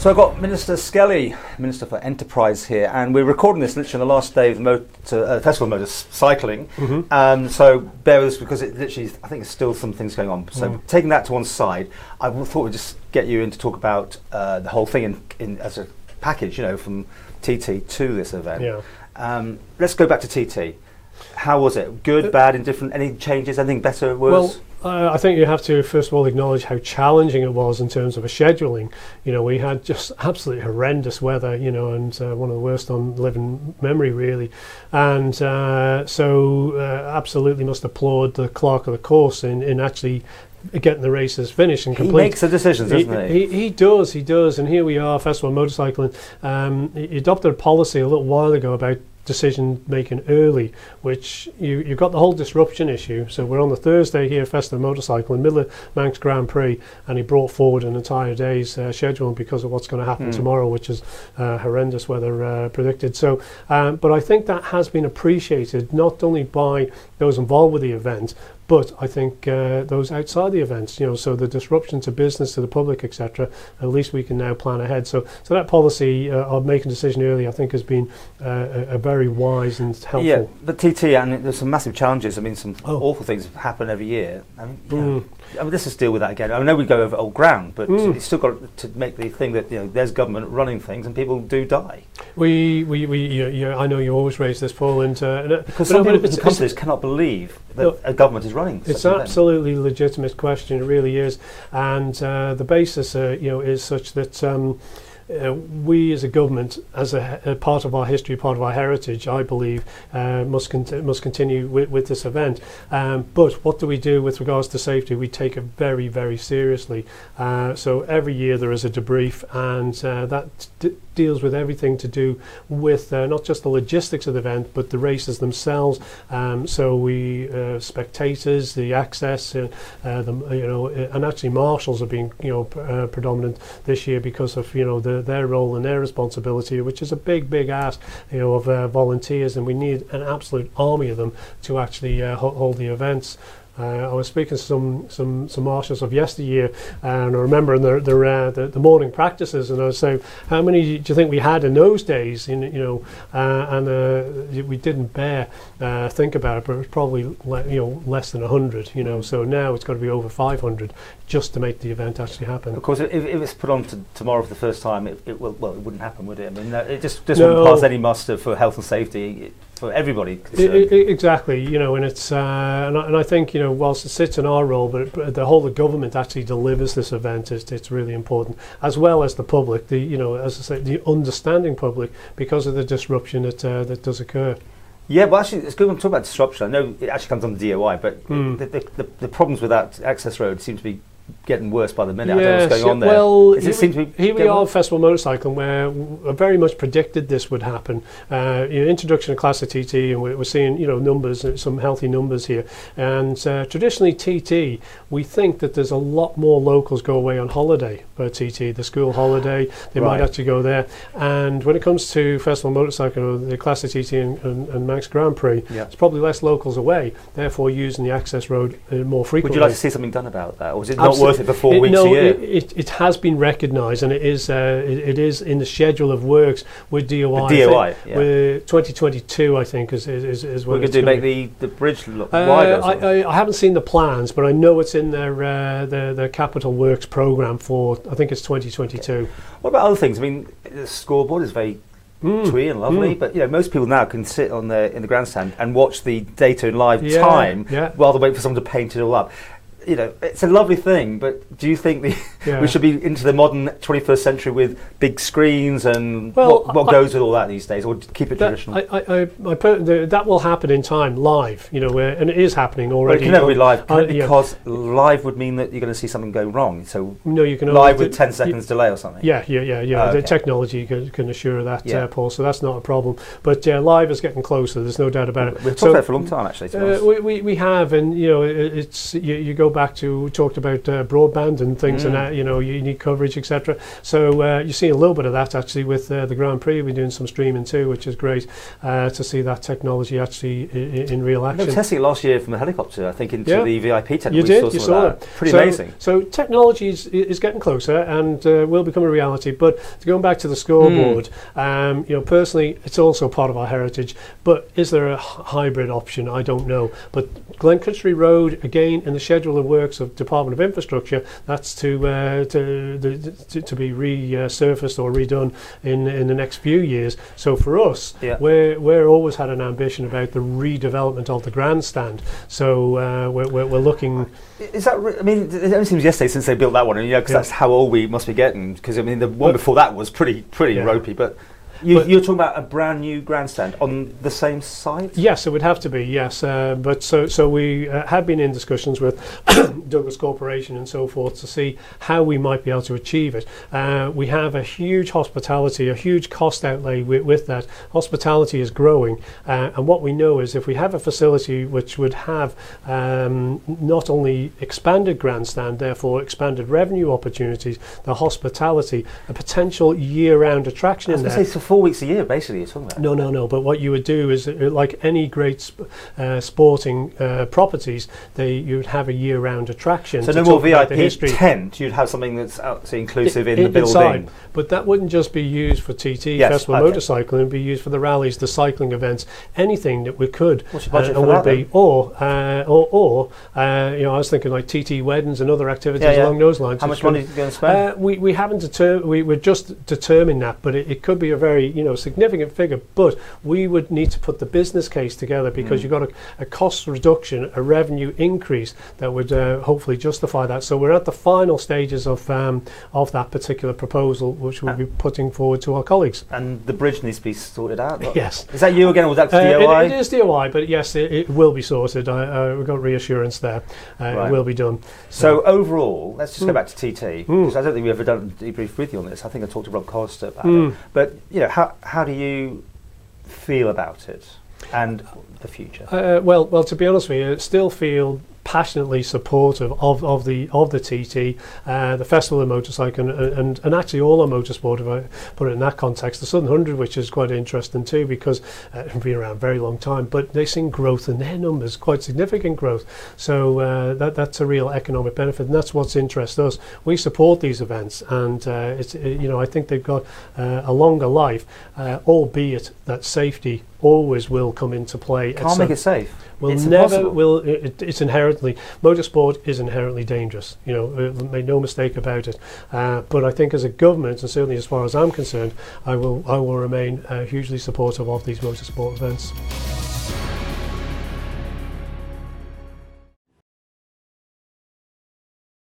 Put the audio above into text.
So I've got Minister Skelly, Minister for Enterprise here, and we're recording this literally on the last day of the Festival of Motorcycling. So bear with us because it literally, I think there's still some things going on. So taking that to one side, I thought we'd just get you in to talk about the whole thing in as a package, you know, from TT to this event. Yeah. Let's go back to TT. How was it? Good, bad, indifferent? Any changes? Anything better, worse? Well, I think you have to first of all acknowledge how challenging it was in terms of a scheduling. You know, we had just absolutely horrendous weather, you know, and one of the worst on living memory, really. And so absolutely must applaud the clerk of the course in actually getting the races finished and complete. He makes the decisions, doesn't he? He does. And here we are, Festival of Motorcycling. He adopted a policy a little while ago about decision making early, which you've got the whole disruption issue. So we're on the Thursday here, Festival of Motorcycling, middle of Manx Grand Prix, and he brought forward an entire day's schedule because of what's going to happen tomorrow, which is horrendous weather predicted. So, but I think that has been appreciated not only by those involved with the event, but I think those outside the events, you know, so the disruption to business, to the public, etc. At least we can now plan ahead. So that policy of making a decision early, I think, has been a very wise and helpful. Yeah, but TT, and there's some massive challenges. I mean, some awful things happen every year. I mean, let's just deal with that again. I know we go over old ground, but it's still got to make the thing that, you know, there's government running things and people do die. I know you always raise this, Paul, because some companies cannot believe that a government is running. It's an absolutely legitimate question. It really is, and the basis, you know, is such that we as a government, as a part of our history, part of our heritage, I believe, must continue with this event. But what do we do with regards to safety? We take it very, very seriously. So every year there is a debrief, and that deals with everything to do with not just the logistics of the event, but the races themselves. So we spectators, the access, and actually marshals are being, you know, predominant this year because of, you know, their role and their responsibility, which is a big ask, you know, of volunteers, and we need an absolute army of them to actually hold the events. I was speaking to some marshals of yesteryear, and I remember in the morning practices, and I was saying, how many do you think we had in those days? You know, and we didn't think about it, but it was probably less than 100. You know, so now it's got to be over 500 just to make the event actually happen. Of course, if it's put on tomorrow for the first time, it wouldn't happen, would it? I mean, it just wouldn't pass any muster for health and safety. For everybody concerned. Exactly, you know, and it's and I think, you know, whilst it sits in our role, but the whole of the government actually delivers this event. It's really important, as well as the public. You know, as I say, the understanding public, because of the disruption that does occur. Yeah, well, actually, it's good when we talk about disruption. I know it actually comes under DOI, but the problems with that access road seem to be getting worse by the minute. I don't know what's going on there. Well, here we are, Festival Motorcycling, where I very much predicted this would happen. Introduction to Classic TT, and we're seeing, you know, numbers, some healthy numbers here. And traditionally, TT, we think that there's a lot more locals go away on holiday for TT, the school holiday. They might actually go there. And when it comes to Festival Motorcycling, or the Classic TT and Manx Grand Prix, it's probably less locals away, therefore using the access road more frequently. Would you like to see something done about that, or is it not worth it for 4 weeks a year? It has been recognised, and it is in the schedule of works with DOI. With 2022, I think, is when we're going to make the bridge look wider. I haven't seen the plans, but I know it's in their capital works programme for, I think it's 2022. Okay. What about other things? I mean, the scoreboard is very twee and lovely, but, you know, most people now can sit in the grandstand and watch the data in live time while they wait for someone to paint it all up. You know, it's a lovely thing, but do you think we should be into the modern 21st century with big screens and what goes with all that these days, or keep it traditional? That will happen in time, live, you know, and it is happening already. But it can never be live, because live would mean that you're going to see something go wrong. So no, you can live with 10 seconds delay or something. Yeah. The technology can assure that, Paul. So that's not a problem. But live is getting closer. There's no doubt about it. We've talked about it for a long time, actually. We have, and, you know, it's you go back to, we talked about broadband and things, and you need coverage, etc. So you see a little bit of that actually with the Grand Prix. We're doing some streaming too, which is great to see that technology actually in real action. They were testing it last year from a helicopter, I think, into the VIP technology. You did, you saw that. Pretty amazing. So technology is getting closer and will become a reality. But going back to the scoreboard, personally, it's also part of our heritage. But is there a hybrid option? I don't know. But Glencountry Road, again, in the schedule of works of Department of Infrastructure, that's to be resurfaced or redone in the next few years. So for us, we're always had an ambition about the redevelopment of the grandstand. So we're looking. Is that? I mean, it only seems yesterday since they built that one, and because that's how old we must be getting. Because I mean, the one before that was pretty ropey, but. You're talking about a brand new grandstand on the same site? Yes, it would have to be, yes. But so we have been in discussions with Douglas Corporation and so forth to see how we might be able to achieve it. We have a huge hospitality, a huge cost outlay with that. Hospitality is growing, and what we know is if we have a facility which would have not only expanded grandstand, therefore expanded revenue opportunities, the hospitality, a potential year-round attraction in there. 4 weeks a year, basically, you're talking about. No. But what you would do is, like any great sporting properties, you'd have a year-round attraction. So no more VIP tent. You'd have something that's inclusive in the building. Inside. But that wouldn't just be used for TT Festival Motorcycling. It'd be used for the rallies, the cycling events, anything that we could. What's your budget for that? Or I was thinking like TT weddings and other activities along those lines. How much money are you going to spend? We haven't determined. We're just determining that, but it could be a very significant figure, but we would need to put the business case together because you've got a cost reduction, a revenue increase that would hopefully justify that. So we're at the final stages of that particular proposal, which we'll be putting forward to our colleagues. And the bridge needs to be sorted out? Yes. Is that you again, or was that DOI? It is DOI, but yes, it will be sorted. We've got reassurance there. It will be done. So overall, let's just go back to TT, because I don't think we've ever done a debrief with you on this. I think I talked to Rob Collister about it. But how do you feel about it and the future? Well, to be honest with you, I still feel passionately supportive of the TT, the Festival of Motorcycle, and actually all our motorsport, if I put it in that context. The Southern 100, which is quite interesting too, because it's been around a very long time, but they've seen growth in their numbers, quite significant growth. So that's a real economic benefit, and that's what's interests us. We support these events, and I think they've got a longer life, albeit that safety always will come into play. Can't make it safe. It's inherently, motorsport is inherently dangerous. Make no mistake about it. But I think as a government, and certainly as far as I'm concerned, I will remain hugely supportive of these motorsport events.